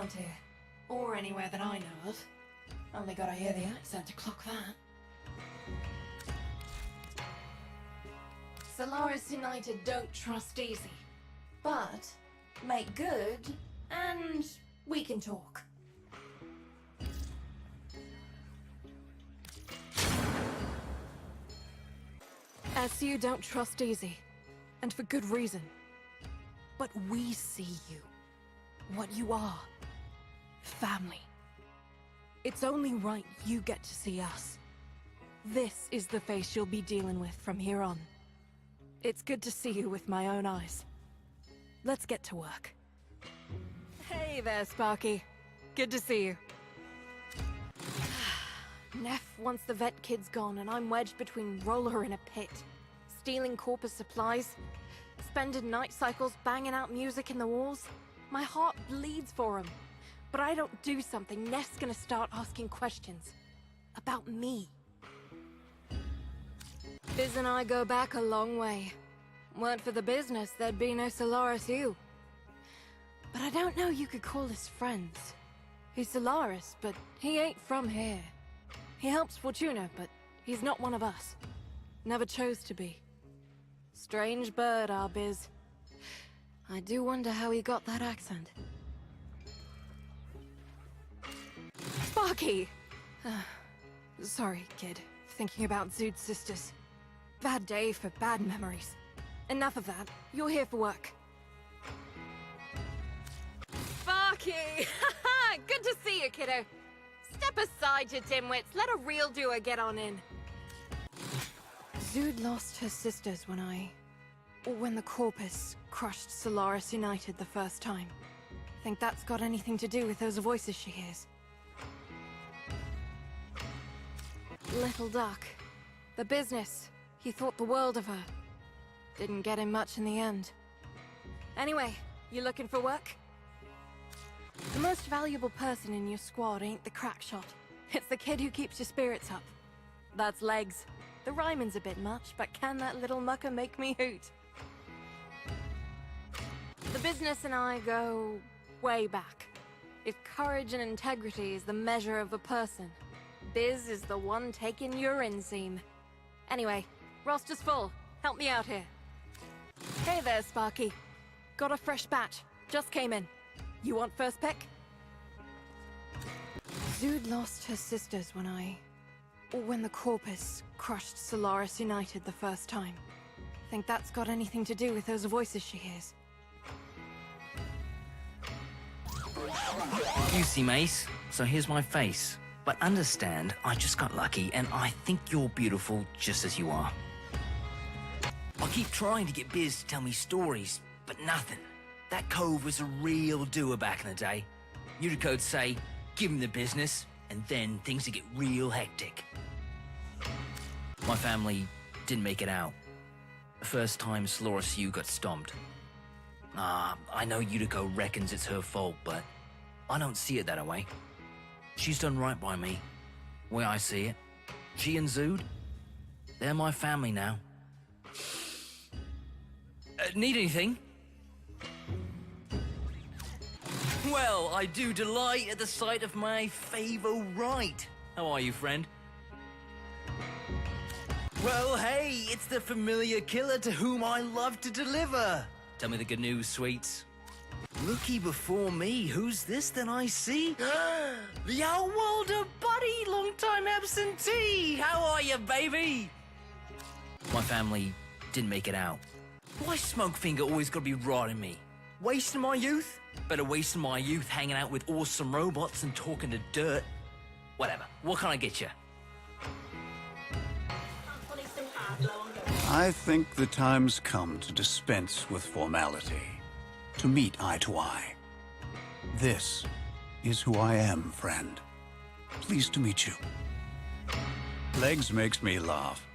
around here. Or anywhere that I know of. Only gotta hear the accent to clock that. Solaris United don't trust easy. But make good, and we can talk. SU don't trust easy, and for good reason. But we see you. What you are. Family. It's only right you get to see us. This is the face you'll be dealing with from here on. It's good to see you with my own eyes. Let's get to work. Hey there, Sparky. Good to see you. Neff wants the Ventkids gone, and I'm wedged between Roller and a pit. Stealing Corpus supplies, spending night cycles banging out music in the walls. My heart bleeds for him. But I don't do something, Neff's gonna start asking questions. About me. Biz and I go back a long way. Weren't for the business, there'd be no Solaris U. But I don't know you could call us friends. He's Solaris, but he ain't from here. He helps Fortuna, but he's not one of us. Never chose to be. Strange bird, our Biz. I do wonder how he got that accent. Sparky! Sorry, kid. Thinking about Zood's sisters. Bad day for bad memories. Enough of that. You're here for work. Sparky! Good to see you, kiddo. Step aside, you dimwits. Let a real doer get on in. Zood lost her sisters when the Corpus crushed Solaris United the first time. Think that's got anything to do with those voices she hears? Little Duck. The business. He thought the world of her. Didn't get him much in the end. Anyway, you looking for work? The most valuable person in your squad ain't the crack shot. It's the kid who keeps your spirits up. That's Legs. The rhyming's a bit much, but can that little mucker make me hoot? The business and I go way back. If courage and integrity is the measure of a person, Biz is the one taking your inseam. Anyway, roster's full. Help me out here. Hey there, Sparky. Got a fresh batch. Just came in. You want first pick? Zood lost her sisters when the Corpus crushed Solaris United the first time. Think that's got anything to do with those voices she hears? You see, Mace, so here's my face. But understand, I just got lucky, and I think you're beautiful just as you are. I keep trying to get Biz to tell me stories, but nothing. That cove was a real doer back in the day. Eudico'd say, give him the business, and then things would get real hectic. My family didn't make it out. The first time Solaris U got stomped. I know Eudico reckons it's her fault, but I don't see it that way. She's done right by me. The way I see it. She and Zood, they're my family now. Need anything? Well, I do delight at the sight of my favorite. How are you, friend? Well, hey, it's the familiar killer to whom I love to deliver. Tell me the good news, sweets. Looky before me, who's this that I see? The old Walder buddy, long-time absentee. How are you, baby? My family didn't make it out. Why Smokefinger always gotta be rotting me? Wasting my youth? Better wasting my youth hanging out with awesome robots and talking to dirt. Whatever, what can I get you? I think the time's come to dispense with formality, to meet eye to eye. This is who I am, friend. Pleased to meet you. Legs makes me laugh.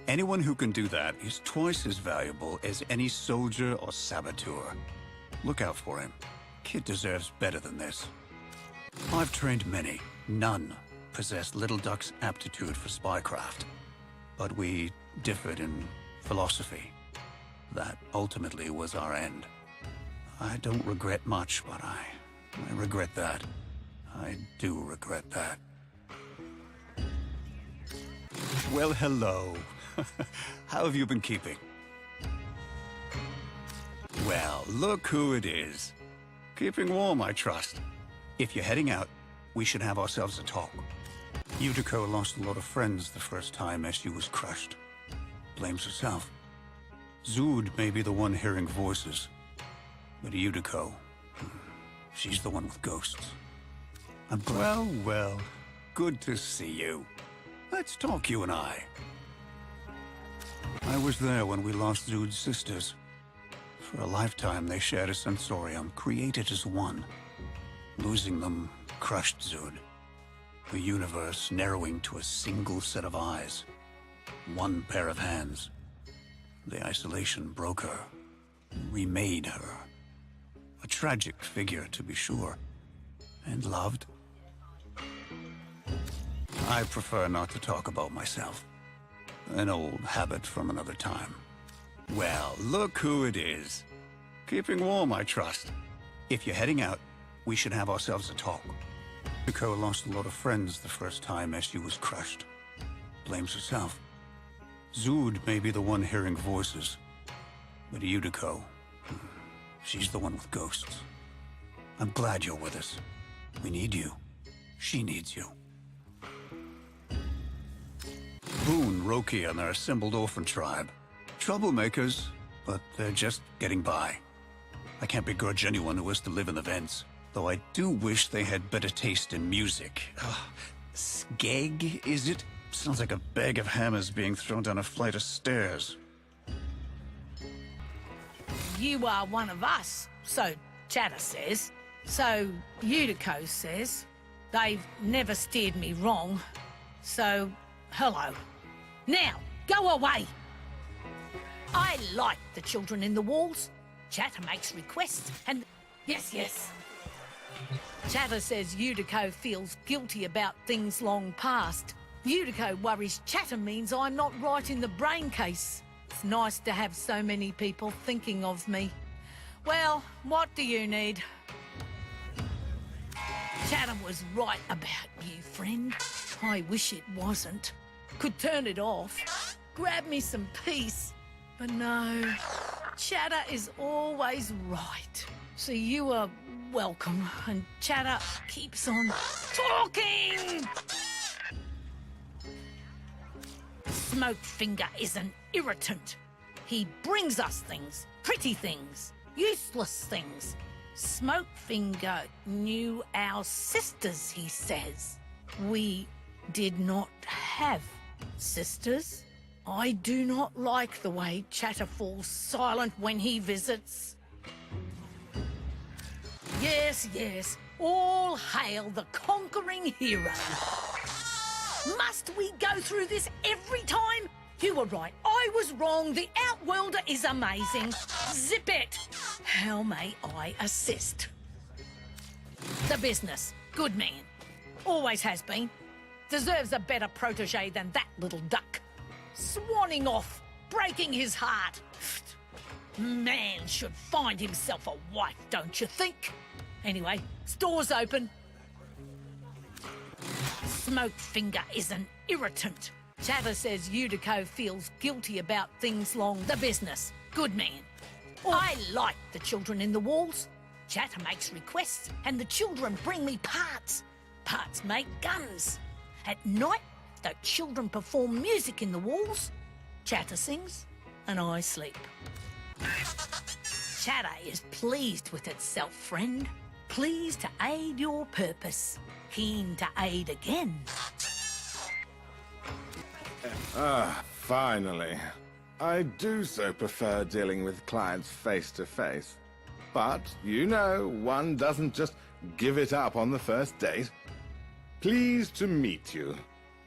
Anyone who can do that is twice as valuable as any soldier or saboteur. Look out for him. Kid deserves better than this. I've trained many. None possessed Little Duck's aptitude for spycraft. But we differed in philosophy. That ultimately was our end. I don't regret much, but I I regret that. I do regret that. Well, hello. How have you been keeping? Well, look who it is. Keeping warm, I trust. If you're heading out, we should have ourselves a talk. Eudico lost a lot of friends the first time as she was crushed. Blames herself. Zood may be the one hearing voices, but Eudico, she's the one with ghosts. Well, good to see you. Let's talk, you and I. I was there when we lost Zood's sisters. For a lifetime, they shared a sensorium, created as one. Losing them crushed Zood. The universe narrowing to a single set of eyes. One pair of hands. The isolation broke her, remade her. A tragic figure, to be sure. And loved. I prefer not to talk about myself. An old habit from another time. Well, look who it is. Keeping warm, I trust. If you're heading out, we should have ourselves a talk. Eudico lost a lot of friends the first time as she was crushed. Blames herself. Zood may be the one hearing voices, but Eudico, she's the one with ghosts. I'm glad you're with us. We need you. She needs you. Boone, Roki, and their assembled orphan tribe. Troublemakers, but they're just getting by. I can't begrudge anyone who has to live in the vents, though I do wish they had better taste in music. Skeg, is it? Sounds like a bag of hammers being thrown down a flight of stairs. You are one of us, so Chata says. So Eudico says. They've never steered me wrong. So, hello. Now, go away! I like the children in the walls. Chata makes requests and... Yes. Chata says Eudico feels guilty about things long past. Eudico worries Chata means I'm not right in the brain case. It's nice to have so many people thinking of me. Well, what do you need? Chata was right about you, friend. I wish it wasn't. Could turn it off. Grab me some peace. But no, Chata is always right. So you are welcome, and Chata keeps on talking! Smokefinger is an irritant. He brings us things, pretty things, useless things. Smokefinger knew our sisters, he says. We did not have sisters. I do not like the way Chata falls silent when he visits. Yes, all hail the conquering hero. Must we go through this every time? You were right, I was wrong, the Outworlder is amazing. Zip it! How may I assist? The business, good man. Always has been. Deserves a better protege than that little duck. Swanning off, breaking his heart. Man should find himself a wife, don't you think? Anyway, store's open. Smokefinger is an irritant. Chata says Eudico feels guilty about things long... The business, good man. I like the children in the walls. Chata makes requests, and the children bring me parts. Parts make guns. At night, the children perform music in the walls. Chata sings, and I sleep. Chata is pleased with itself, friend. Pleased to aid your purpose. Keen to aid again. Finally. I do so prefer dealing with clients face to face. But, you know, one doesn't just give it up on the first date. Pleased to meet you.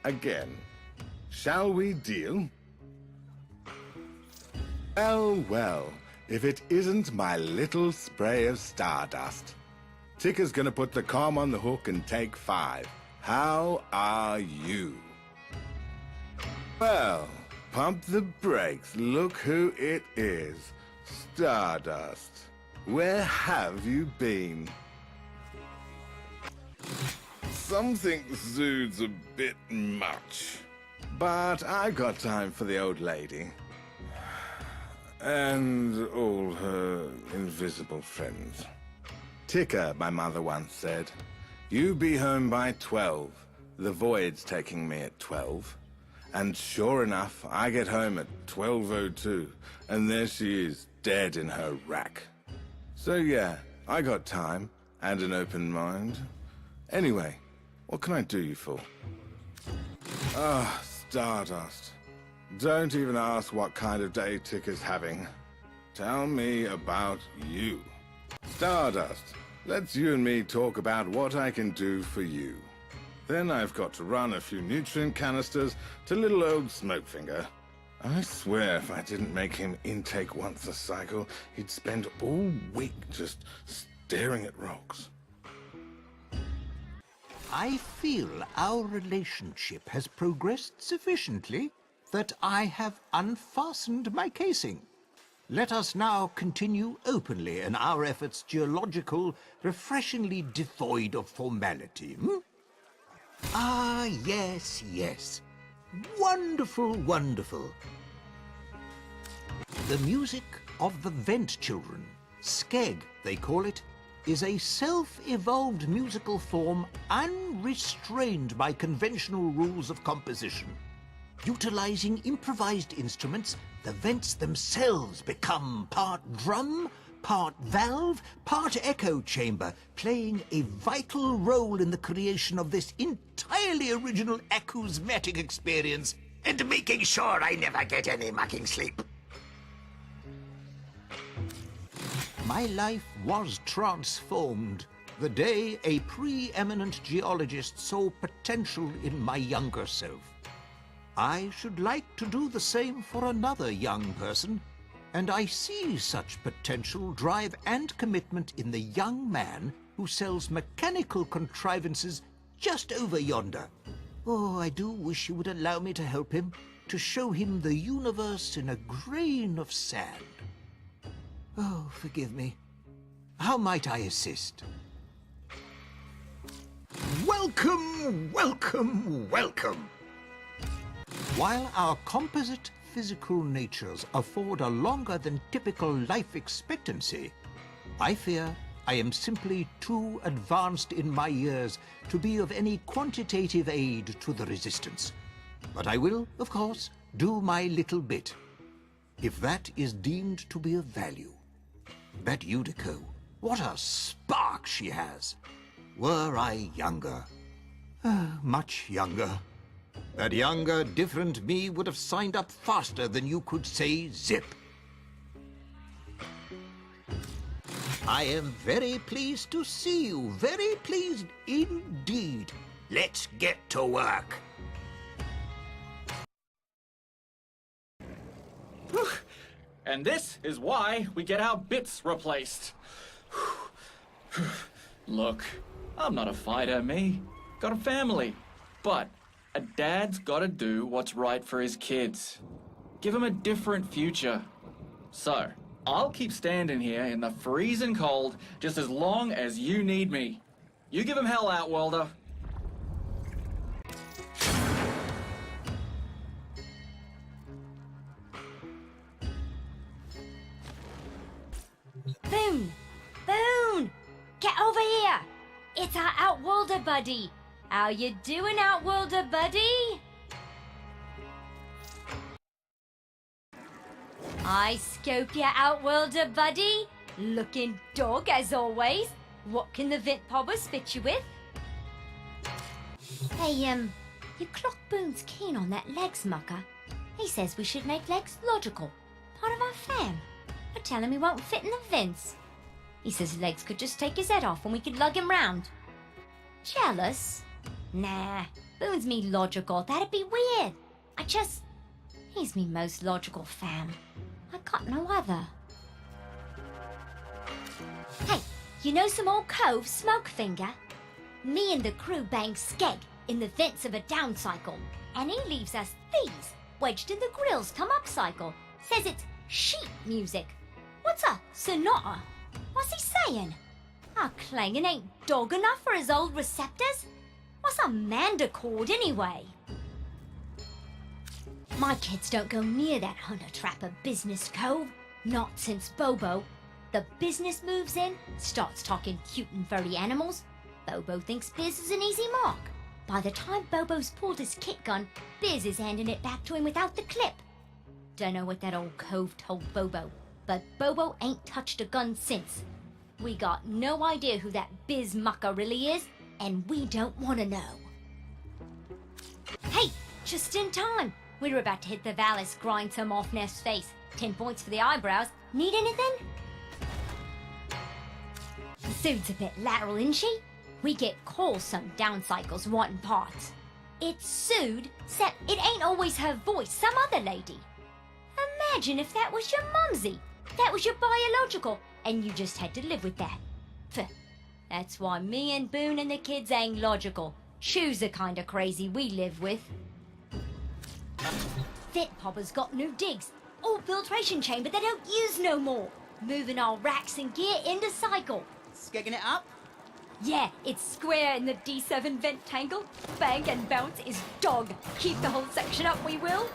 Again. Shall we deal? Well, if it isn't my little spray of stardust. Ticker's gonna put the comm on the hook and take 5. How are you? Well, pump the brakes. Look who it is. Stardust. Where have you been? some think zood's a bit much. But I got time for the old lady. And all her invisible friends. Ticker, my mother once said. You be home by 12. The void's taking me at 12. And sure enough, I get home at 12:02, and there she is, dead in her rack. So yeah, I got time, and an open mind. Anyway, what can I do you for? Ah, Stardust. Don't even ask what kind of day Ticker's having. Tell me about you. Stardust, let's you and me talk about what I can do for you. Then I've got to run a few nutrient canisters to little old Smokefinger. I swear if I didn't make him intake once a cycle, he'd spend all week just staring at rocks. I feel our relationship has progressed sufficiently that I have unfastened my casing. Let us now continue openly in our efforts, geological, refreshingly devoid of formality. Ah, yes, yes. Wonderful, wonderful. The music of the Vent Children, Skeg they call it, is a self-evolved musical form unrestrained by conventional rules of composition. Utilizing improvised instruments, the Vents themselves become part drum, part valve, part echo chamber, playing a vital role in the creation of this entirely original acousmatic experience, and making sure I never get any mucking sleep. My life was transformed the day a preeminent geologist saw potential in my younger self. I should like to do the same for another young person, and I see such potential, drive, and commitment in the young man who sells mechanical contrivances just over yonder. Oh, I do wish you would allow me to help him, to show him the universe in a grain of sand. Oh, forgive me. How might I assist? Welcome, welcome, welcome. While our composite physical natures afford a longer than typical life expectancy, I fear I am simply too advanced in my years to be of any quantitative aid to the Resistance. But I will, of course, do my little bit, if that is deemed to be of value. That Eudico, what a spark she has! Were I younger, much younger, that younger, different me would have signed up faster than you could say zip. I am very pleased to see you, very pleased indeed. Let's get to work. And this is why we get our bits replaced. Look, I'm not a fighter, me. Got a family. But a dad's gotta do what's right for his kids. Give him a different future. So, I'll keep standing here in the freezing cold just as long as you need me. You give him hell, Outworlder. Boone! Boone! Get over here! It's our Outworlder buddy! How you doing, Outworlder buddy? I scope ya, Outworlder buddy. Looking dog as always. What can the Vent Pobbers fit you with? Hey, your clock Boone's keen on that Legs mucker. He says we should make Legs logical, part of our fam. I tell him he won't fit in the Vents. He says Legs could just take his head off and we could lug him round. Jealous? Nah, Boone's me logical. That'd be weird. He's me most logical fam. I got no other. Hey, you know some old cove, Smokefinger? Me and the crew bang Skeg in the vents of a down cycle, and he leaves us thieves wedged in the grills come up cycle. Says it's sheep music. What's a sonata? What's he saying? Our clanging ain't dog enough for his old receptors? What's a mandicord anyway? My kids don't go near that hunter-trapper business cove. Not since Bobo. The business moves in, starts talking cute and furry animals. Bobo thinks Biz is an easy mark. By the time Bobo's pulled his kit gun, Biz is handing it back to him without the clip. Dunno what that old cove told Bobo, but Bobo ain't touched a gun since. We got no idea who that Biz mucker really is, and we don't want to know. Hey, just in time. We were about to hit the Valis, grind some off Neff's face. 10 points for the eyebrows. Need anything? Sue's a bit lateral, isn't she? We get calls some down cycles wanting parts. It's Sued, except it ain't always her voice, some other lady. Imagine if that was your mumsy. That was your biological, and you just had to live with that. Pfft. That's why me and Boone and the kids ain't logical. Shoe's the kind of crazy we live with. Fit Popper's got new digs. Old filtration chamber they don't use no more. Moving our racks and gear into cycle. Skigging it up? Yeah, it's square in the D7 vent tangle. Bang and bounce is dog. Keep the whole section up, we will.